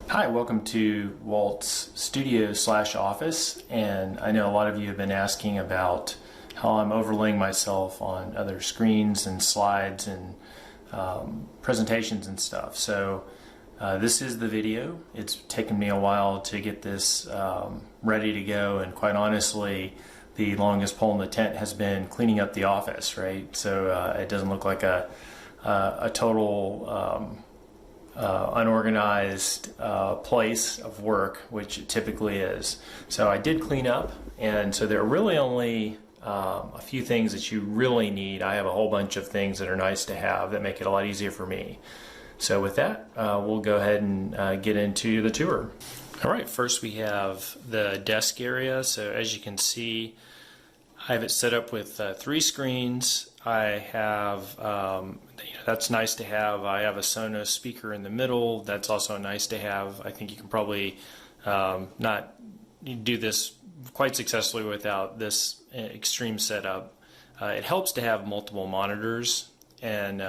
Hi, welcome to Walt's studio/office, and I know a lot of you have been asking about how I'm overlaying myself on other screens and slides and presentations and stuff. So this is the video. It's taken me a while to get this ready to go, and quite honestly, the longest pole in the tent has been cleaning up the office, right? So it doesn't look like a total unorganized place of work, which it typically is. So I did clean up, and so there are really only a few things that you really need. I have a whole bunch of things that are nice to have that make it a lot easier for me. So with that, we'll go ahead and get into the tour. All right, first we have the desk area. So as you can see, I have it set up with 3 screens. I have, that's nice to have. I have a Sonos speaker in the middle. That's also nice to have. I think you can probably not do this quite successfully without this extreme setup. It helps to have multiple monitors, and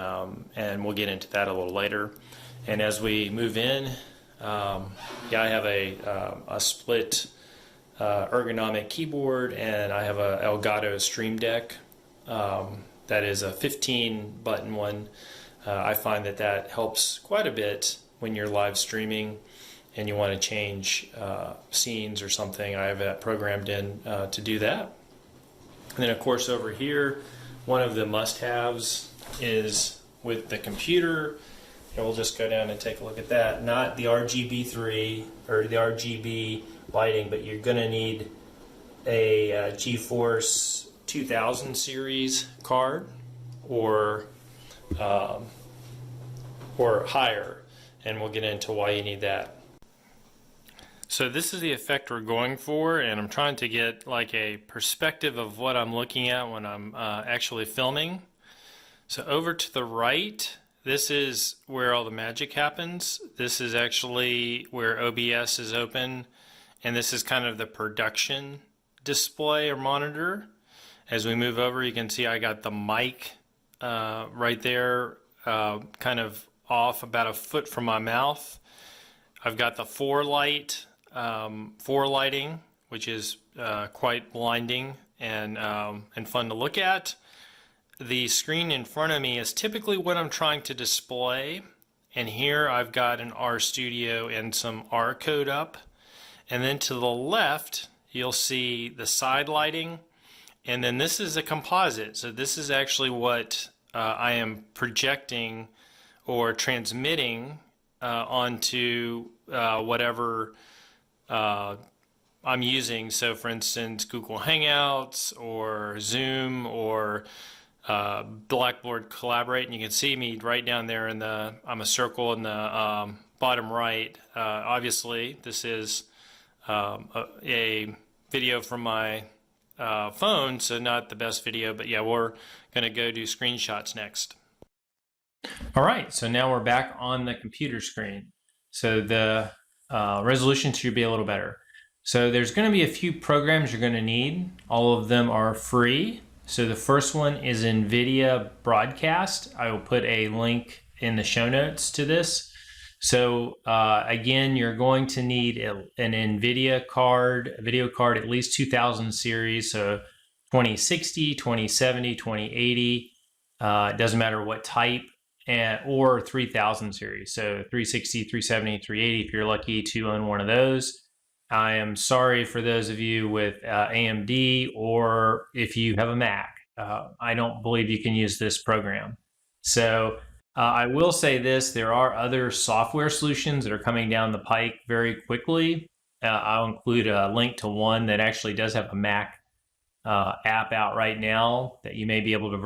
we'll get into that a little later. And as we move in, I have a split ergonomic keyboard, and I have a Elgato Stream Deck. That is a 15-button one. I find that helps quite a bit when you're live streaming and you want to change scenes or something. I have that programmed in to do that. And then of course over here, one of the must-haves is with the computer. And we'll just go down and take a look at that. Not the RGB3 or the RGB lighting, but you're going to need a GeForce 2000 series card or higher, and we'll get into why you need that. So this is the effect we're going for, and I'm trying to get like a perspective of what I'm looking at when I'm actually filming. So over to the right, this is where all the magic happens. This is actually where OBS is open, and this is kind of the production display or monitor. As we move over, you can see I got the mic right there, kind of off about a foot from my mouth. I've got the forelighting, which is quite blinding and fun to look at. The screen in front of me is typically what I'm trying to display, and here I've got an RStudio and some R code up. And then to the left, you'll see the side lighting. And then this is a composite. So this is actually what I am projecting or transmitting onto whatever I'm using. So for instance, Google Hangouts or Zoom or Blackboard Collaborate. And you can see me right down there in the, I'm a circle in the bottom right. Obviously, this is a video from my phone, so not the best video, but yeah, we're going to go do screenshots next. All right, so now we're back on the computer screen. So the resolution should be a little better. So there's going to be a few programs you're going to need. All of them are free. So the first one is Nvidia Broadcast. I will put a link in the show notes to this. So again, you're going to need an Nvidia card, a video card, at least 2000 series, so 2060, 2070, 2080, it doesn't matter what type, or 3000 series, so 360, 370, 380 if you're lucky to own one of those. I am sorry for those of you with AMD, or if you have a Mac. I don't believe you can use this program. So I will say this, there are other software solutions that are coming down the pike very quickly. I'll include a link to one that actually does have a Mac app out right now that you may be able to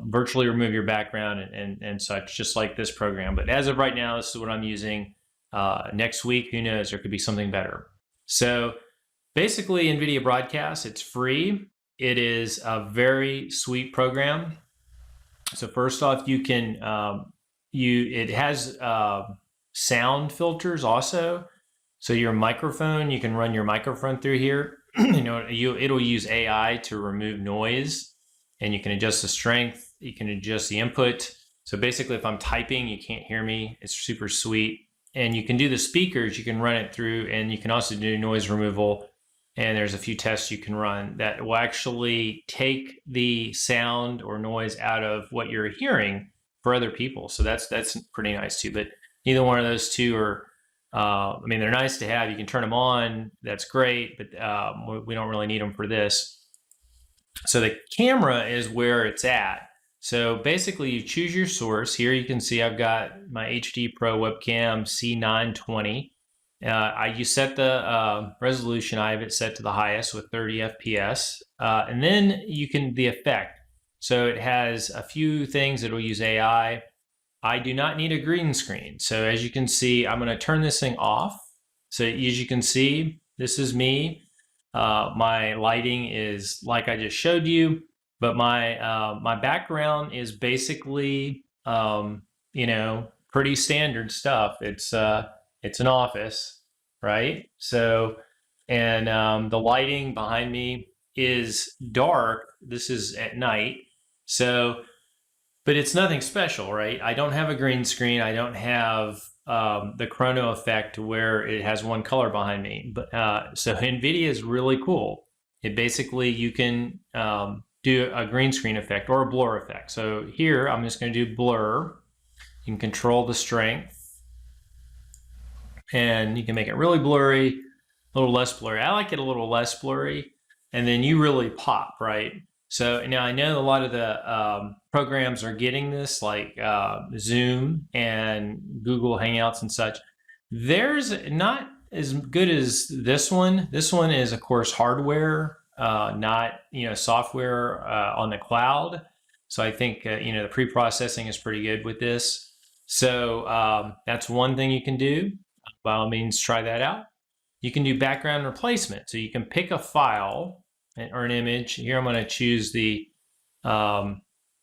virtually remove your background and such, just like this program. But as of right now, this is what I'm using. Next week, who knows, there could be something better. So basically, Nvidia Broadcast, it's free. It is a very sweet program. So first off, you can it has sound filters also. So your microphone, you can run your microphone through here. It'll use AI to remove noise, and you can adjust the strength. You can adjust the input. So basically, if I'm typing, you can't hear me. It's super sweet. and you can do the speakers, you can run it through, and you can also do noise removal. And there's a few tests you can run that will actually take the sound or noise out of what you're hearing for other people. So that's pretty nice too. But neither one of those two are, I mean, they're nice to have. You can turn them on. That's great, but we don't really need them for this. So the camera is where it's at. So basically you choose your source. Here you can see I've got my HD Pro webcam C920. You set the resolution. I have it set to the highest with 30 FPS. And then you can, the effect. So it has a few things that will use AI. I do not need a green screen. So as you can see, I'm going to turn this thing off. So as you can see, this is me. My lighting is like I just showed you, but my background is basically you know, pretty standard stuff. It's an office, right? So, and the lighting behind me is dark. This is at night. So, but it's nothing special, right? I don't have a green screen. I don't have the chrono effect where it has one color behind me. But so Nvidia is really cool. It basically, you can do a green screen effect or a blur effect. So here, I'm just going to do blur. You can control the strength, and you can make it really blurry, a little less blurry. I like it a little less blurry, and then you really pop, right? So now I know a lot of the programs are getting this, like Zoom and Google Hangouts and such. Theirs not as good as this one. This one is, of course, hardware, not software on the cloud. So I think the pre-processing is pretty good with this. So that's one thing you can do. By all means, try that out. You can do background replacement. So you can pick a file or an image. Here I'm going to choose the,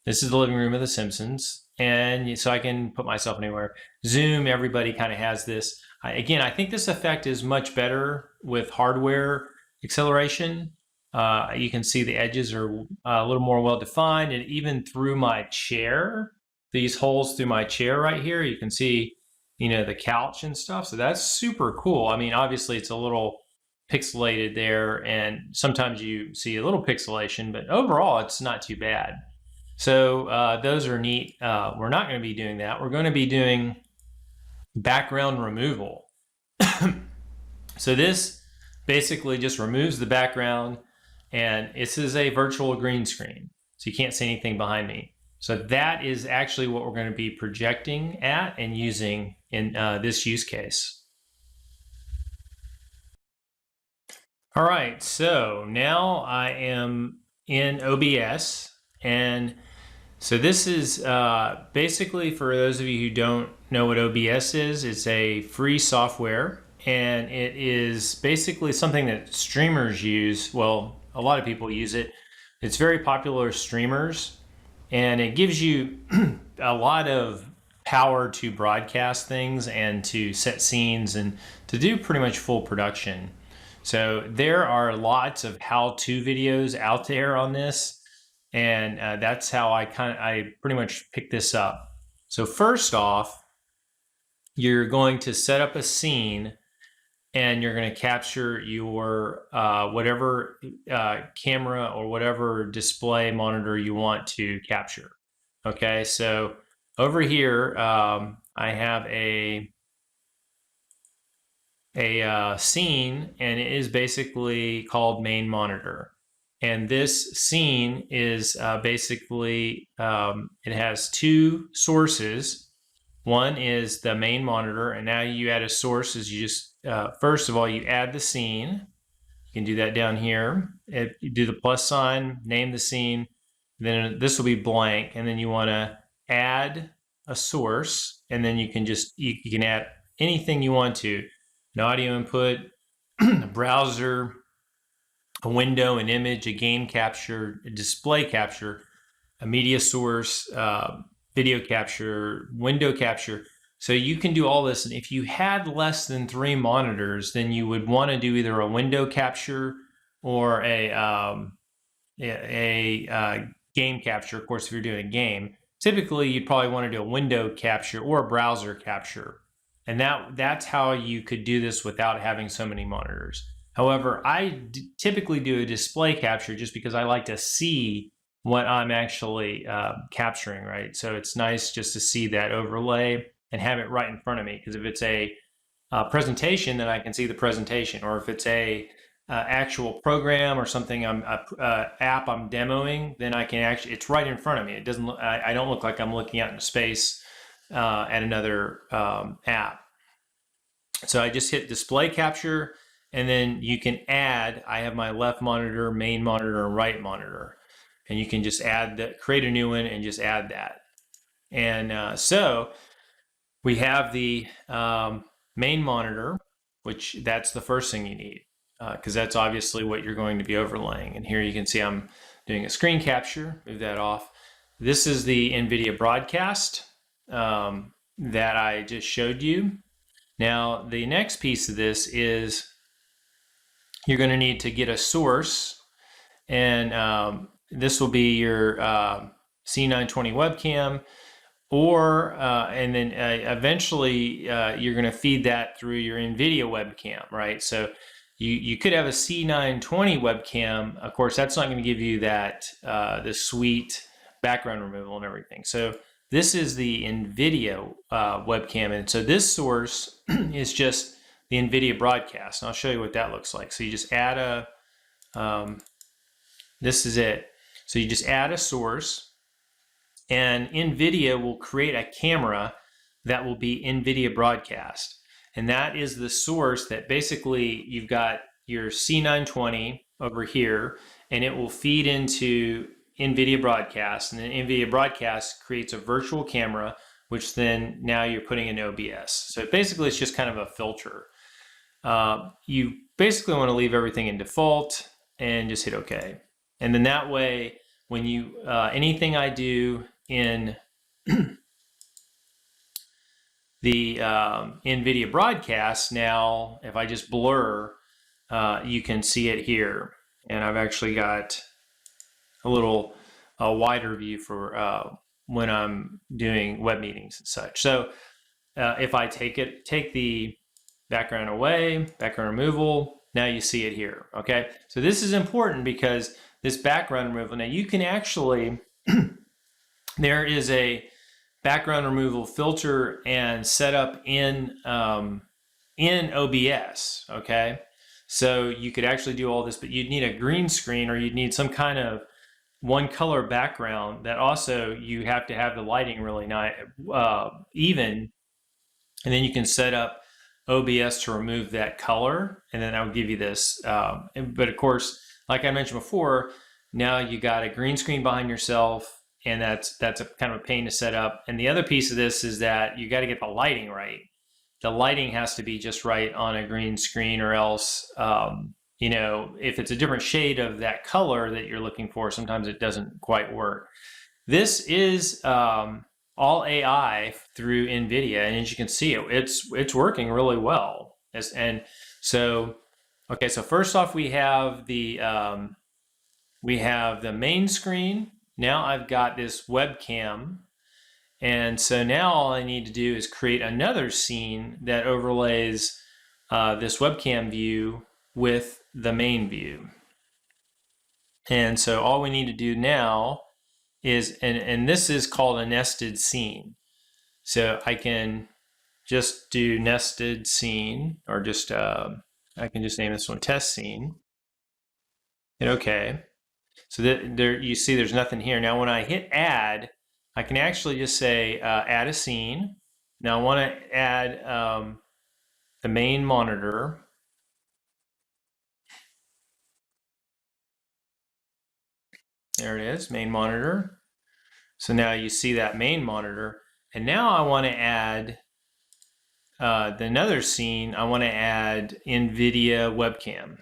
this is the living room of The Simpsons. And so I can put myself anywhere. Zoom, everybody kind of has this. Again, I think this effect is much better with hardware acceleration. You can see the edges are a little more well-defined, and even through my chair, these holes through my chair right here, you can see, the couch and stuff. So that's super cool. I mean, obviously it's a little pixelated there, and sometimes you see a little pixelation, but overall it's not too bad. So those are neat. We're not going to be doing that. We're going to be doing background removal. So this basically just removes the background, and this is a virtual green screen, so you can't see anything behind me. So that is actually what we're going to be projecting at and using in this use case. All right, so now I am in OBS, and so this is basically, for those of you who don't know what OBS is, it's a free software, and it is basically something that streamers use. Well, a lot of people use it. It's very popular with streamers, and it gives you a lot of power to broadcast things and to set scenes and to do pretty much full production. So there are lots of how-to videos out there on this, and that's how I pretty much picked this up. So first off, you're going to set up a scene, and you're going to capture your whatever camera or whatever display monitor you want to capture. Okay, so over here I have a scene, and it is basically called main monitor. And this scene is basically, it has two sources. One is the main monitor, and now you add a source. Is you just, first of all, you add the scene. You can do that down here. You do the plus sign, name the scene, then this will be blank, and then you want to add a source, and then you can just, you can add anything you want to. An audio input, a browser, a window, an image, a game capture, a display capture, a media source, video capture, window capture. So you can do all this. And if you had less than 3 monitors, then you would want to do either a window capture or a game capture. Of course, if you're doing a game, typically you'd probably want to do a window capture or a browser capture. And that's how you could do this without having so many monitors. However, I typically do a display capture just because I like to see what I'm actually capturing, right? So it's nice just to see that overlay and have it right in front of me, because if it's a presentation, then I can see the presentation, or if it's a actual program or something app I'm demoing, then I can actually, it's right in front of me. It doesn't look, I don't look like I'm looking out into space at another app. So I just hit display capture, and then you can add, I have my left monitor, main monitor, and right monitor. And you can just add that, create a new one and just add that. And so we have the main monitor, which that's the first thing you need, because that's obviously what you're going to be overlaying. And here you can see I'm doing a screen capture, move that off. This is the Nvidia Broadcast that I just showed you. Now, the next piece of this is you're going to need to get a source, and this will be your C920 webcam, or and then eventually you're going to feed that through your Nvidia webcam, right? So you could have a C920 webcam. Of course, that's not going to give you that the sweet background removal and everything. So this is the Nvidia webcam, and so this source is just the Nvidia Broadcast. And I'll show you what that looks like. So you just add a, this is it. So you just add a source, and Nvidia will create a camera that will be Nvidia Broadcast. And that is the source that basically you've got your C920 over here, and it will feed into Nvidia Broadcast, and then Nvidia Broadcast creates a virtual camera, which then now you're putting in OBS. So basically it's just kind of a filter. You basically want to leave everything in default and just hit OK. And then that way, when you anything I do in the Nvidia Broadcast, now if I just blur, you can see it here. And I've actually got a little wider view for when I'm doing web meetings and such. So if I take the background away, background removal, now you see it here, okay? So this is important because this background removal, now you can actually, there is a background removal filter and setup in OBS, okay? So you could actually do all this, but you'd need a green screen, or you'd need some kind of one color background that also you have to have the lighting really nice, even, and then you can set up OBS to remove that color, and then that will give you this. But of course, like I mentioned before, now you got a green screen behind yourself, and that's a kind of a pain to set up. And the other piece of this is that you got to get the lighting right. The lighting has to be just right on a green screen, or else you know, if it's a different shade of that color that you're looking for, sometimes it doesn't quite work. This is all AI through Nvidia, and as you can see, it's working really well. And so, okay, so first off, we have the main screen. Now I've got this webcam, and so now all I need to do is create another scene that overlays this webcam view with the main view. And so all we need to do now is, and this is called a nested scene. So I can just do nested scene, or just, I can just name this one test scene. Hit OK. So that there, you see there's nothing here. Now when I hit add, I can actually just say add a scene. Now I want to add the main monitor. There it is, main monitor. So now you see that main monitor. And now I want to add another scene. I want to add Nvidia webcam.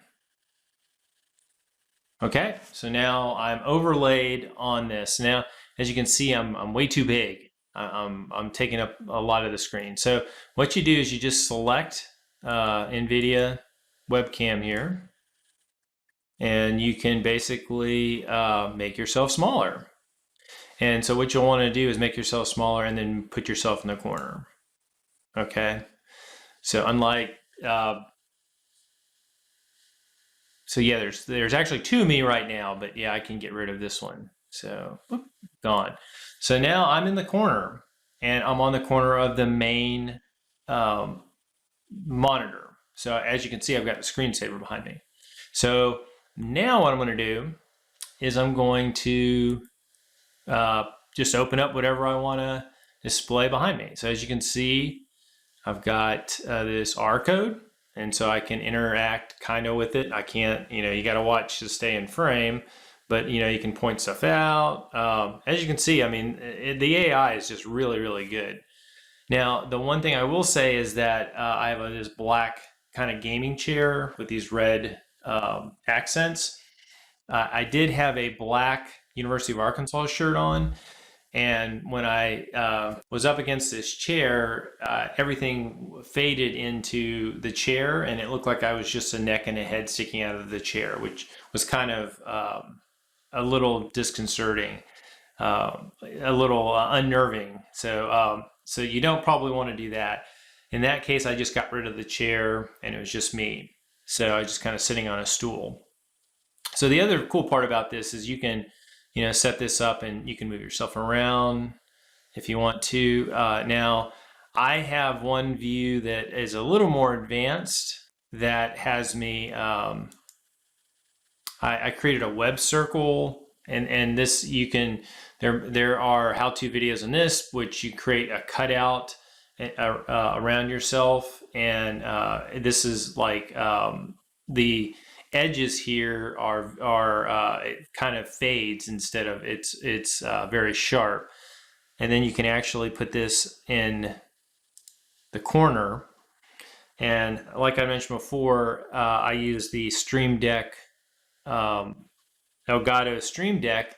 Okay, so now I'm overlaid on this. Now, as you can see, I'm way too big. I'm taking up a lot of the screen. So what you do is you just select Nvidia webcam here, and you can basically make yourself smaller. And so what you'll want to do is make yourself smaller and then put yourself in the corner. Okay. So unlike, so yeah, there's actually two of me right now, but yeah, I can get rid of this one. So whoop, gone. So now I'm in the corner, and I'm on the corner of the main um, monitor. So as you can see, I've got the screensaver behind me. So now what I'm going to do is I'm going to just open up whatever I want to display behind me. So as you can see, I've got this R code, and so I can interact kind of with it. I can't, you got to watch to stay in frame, but you can point stuff out. As you can see, I mean, the AI is just really, really good. Now, the one thing I will say is that I have this black kind of gaming chair with these red accents. I did have a black University of Arkansas shirt on, and when I was up against this chair, everything faded into the chair, and it looked like I was just a neck and a head sticking out of the chair, which was kind of a little disconcerting, a little unnerving. So you don't probably want to do that. In that case, I just got rid of the chair, and it was just me. So I was just kind of sitting on a stool. So the other cool part about this is you can, set this up and you can move yourself around if you want to. Now, I have one view that is a little more advanced that has me, I created a web circle, and this you can, there are how-to videos on this, which you create a cutout around yourself, and this is like the edges here are it kind of fades instead of it's very sharp, and then you can actually put this in the corner. And like I mentioned before, I use the Stream Deck Elgato Stream Deck,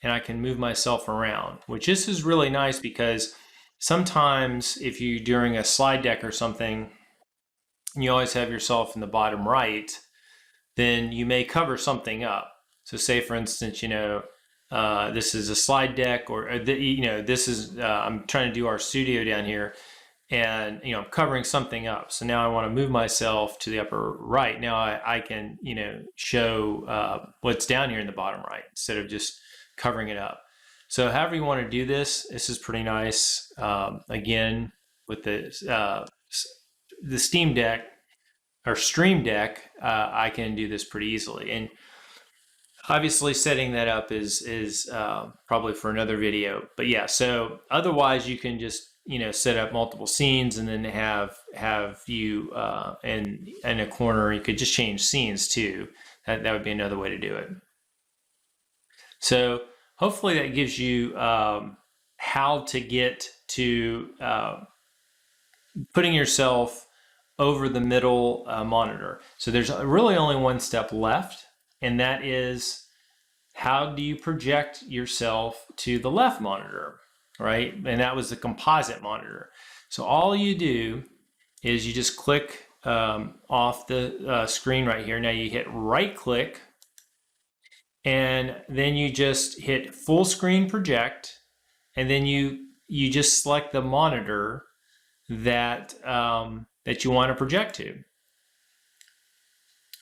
and I can move myself around, which this is really nice because sometimes if you during a slide deck or something, you always have yourself in the bottom right, then you may cover something up. So say for instance, this is a slide deck, or this is I'm trying to do our studio down here, and I'm covering something up. So now I want to move myself to the upper right. Now I can show what's down here in the bottom right instead of just covering it up. So however you want to do this is pretty nice. Again, with the Steam Deck or Stream Deck, I can do this pretty easily. And obviously setting that up is probably for another video. But yeah, so otherwise you can just set up multiple scenes and then have you in a corner. You could just change scenes too. That would be another way to do it. So hopefully that gives you how to get to putting yourself over the middle monitor. So there's really only one step left, and that is how do you project yourself to the left monitor, right? And that was the composite monitor. So all you do is you just click off the screen right here. Now you hit right click, and then you just hit full screen project, and then you just select the monitor that that you want to project to.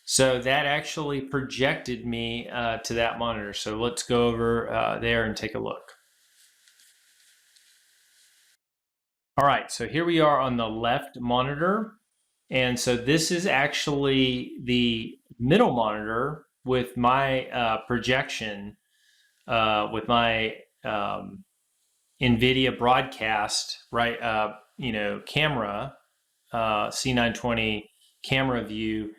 So that actually projected me to that monitor. So let's go over there and take a look. All right, so here we are on the left monitor. And so this is actually the middle monitor with my projection, with my Nvidia Broadcast, right? Camera, C920 camera view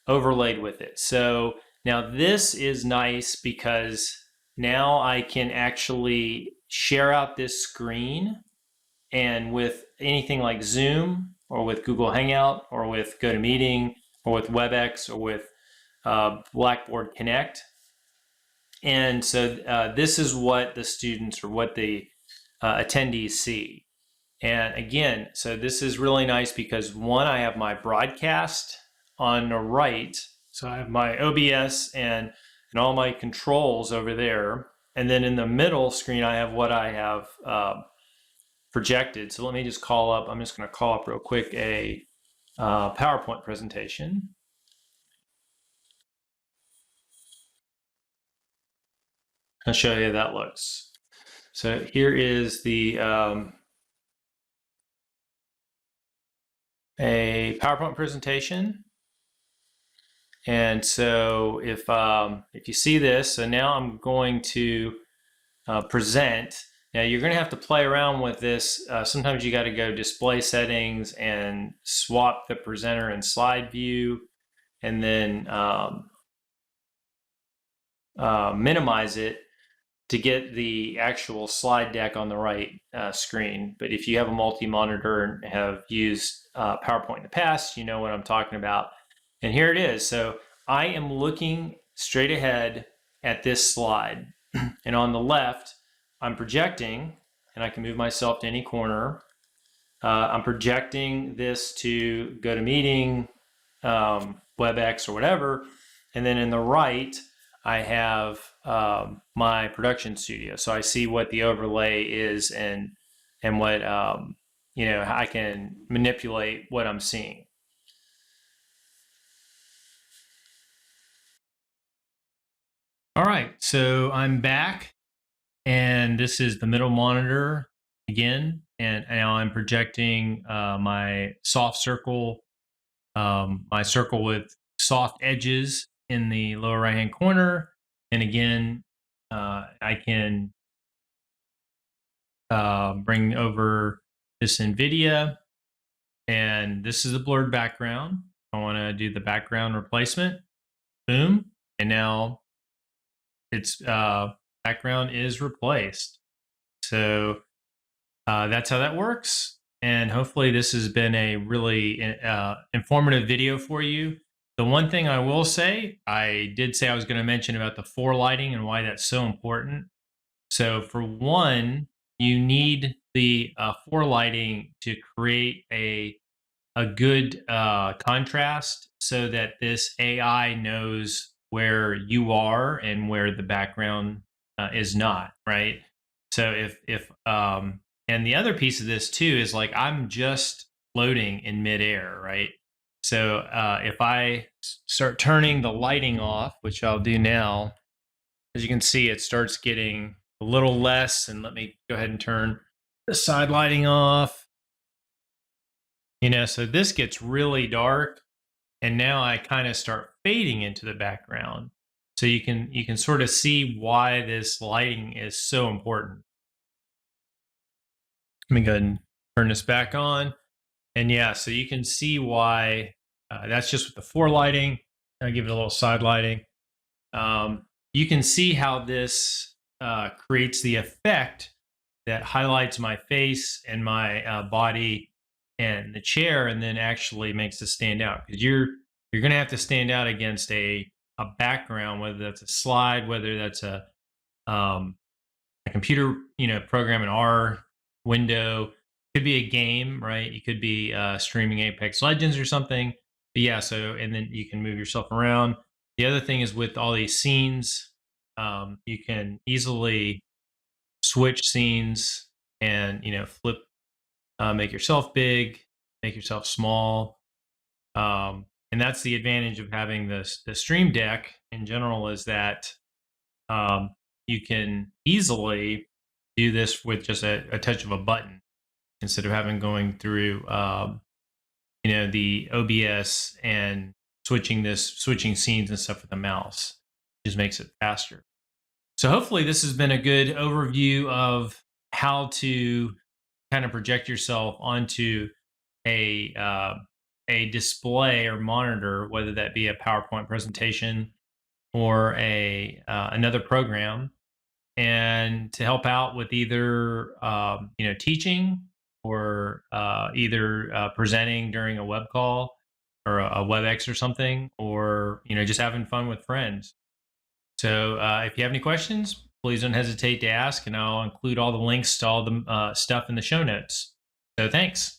overlaid with it. So now this is nice because now I can actually share out this screen, and with anything like Zoom or with Google Hangout or with GoToMeeting or with WebEx or with Blackboard Connect. And so this is what the students or what the attendees see. And again, so this is really nice because one, I have my broadcast on the right. So I have my OBS and all my controls over there. And then in the middle screen, I have what I have projected. So let me just call up, I'm just going to call up real quick a PowerPoint presentation. I'll show you how that looks. So here is the a PowerPoint presentation. And so if you see this, so now I'm going to present. Now you're going to have to play around with this. Sometimes you got to go display settings and swap the presenter and slide view, and then minimize it to get the actual slide deck on the right screen. But if you have a multi-monitor and have used PowerPoint in the past, you know what I'm talking about. And here it is. So I am looking straight ahead at this slide. And on the left, I'm projecting, and I can move myself to any corner. I'm projecting this to GoToMeeting, WebEx, or whatever. And then in the right, I have my production studio. So I see what the overlay is and what, I can manipulate what I'm seeing. All right, so I'm back, and this is the middle monitor again, and now I'm projecting my soft circle, my circle with soft edges in the lower right hand corner. And again, I can bring over this Nvidia, and this is a blurred background. I want to do the background replacement. Boom, and now its background is replaced. So that's how that works. And hopefully this has been a really informative video for you. The one thing I will say, I did say I was going to mention about the forelighting and why that's so important. So for one, you need the forelighting to create a good contrast so that this AI knows where you are and where the background is not, right? So if and the other piece of this too is like I'm just floating in midair, right? So if I start turning the lighting off, which I'll do now, as you can see, it starts getting a little less. And let me go ahead and turn the side lighting off. So this gets really dark, and now I kind of start fading into the background. So you can sort of see why this lighting is so important. Let me go ahead and turn this back on. And yeah, so you can see why that's just with the forelighting. I'll give it a little side lighting. You can see how this creates the effect that highlights my face and my body and the chair, and then actually makes it stand out, because you're going to have to stand out against a background, whether that's a slide, whether that's a computer program, an R window, could be a game, right? You could be streaming Apex Legends or something. But yeah, so and then you can move yourself around. The other thing is with all these scenes, you can easily switch scenes and flip, make yourself big, make yourself small, and that's the advantage of having the Stream Deck in general, is that you can easily do this with just a touch of a button, instead of having going through the OBS and switching scenes and stuff with the mouse. It just makes it faster. So hopefully this has been a good overview of how to kind of project yourself onto a display or monitor, whether that be a PowerPoint presentation or another program, and to help out with either teaching or either presenting during a web call or a WebEx or something, or just having fun with friends. So if you have any questions, please don't hesitate to ask, and I'll include all the links to all the stuff in the show notes. So thanks.